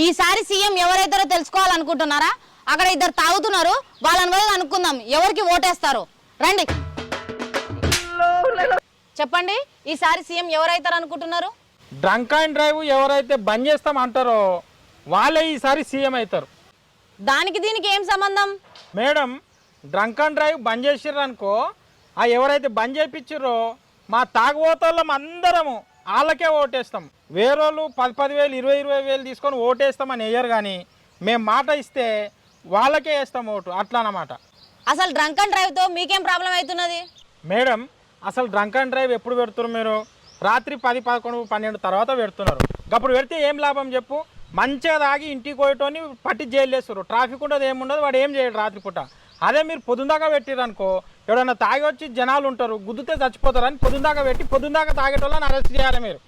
ఈసారి సీఎం ఎవరైతారో తెలుసుకోవాలనుకుంటున్నారా? అక్కడ ఇద్దరు తాగుతున్నారు, వాళ్ళని పోయి అనుకుందాం ఎవరికి ఓటేస్తారు. రండి చెప్పండి, ఈసారి సీఎం ఎవరైతారు అనుకుంటున్నారు? డ్రంక్ అండ్ డ్రైవ్ ఎవరైతే బంద్ చేస్తామంటారో వాళ్ళే ఈసారి సీఎం అవుతారు. దానికి దీనికి ఏం సంబంధం? మేడం, డ్రంక్ అండ్ డ్రైవ్ బంద్ చేసిర్రు అనుకో, ఆ ఎవరైతే బంద్ చేయించారో మా తాగుబోతోళ్ళం అందరము వాళ్ళకే ఓటేస్తాం. వేరేళ్ళు 10,000 20,000 తీసుకొని ఓటేస్తామని వేయరు, కానీ మేము మాట ఇస్తే వాళ్ళకే వేస్తాం ఓటు, అట్లా అన్నమాట. అసలు డ్రంక్ అండ్ డ్రైవ్తో మీకేం ప్రాబ్లం అవుతున్నది? మేడం, అసలు డ్రంక్ అండ్ డ్రైవ్ ఎప్పుడు పెడుతున్నారు మీరు? రాత్రి 10, 11, 12 తర్వాత పెడుతున్నారు. అప్పుడు పెడితే ఏం లాభం చెప్పు? మంచిగా తాగి ఇంటికి పోయేటోని పట్టి జైలు వేస్తారు, ట్రాఫిక్ ఉండదు, ఏముండదు, వాడు ఏం చేయడు రాత్రిపూట. అదే మీరు పొద్దుందాకా పెట్టిరనుకో, ఎవడన్నా తాగి వచ్చి జనాలు ఉంటారు, గుద్దుతే చచ్చిపోతారు అని పొద్దుందాకా పెట్టి పొద్దుందాకా తాగేటోళ్ళని అరెస్ట్ చేయాలి మీరు.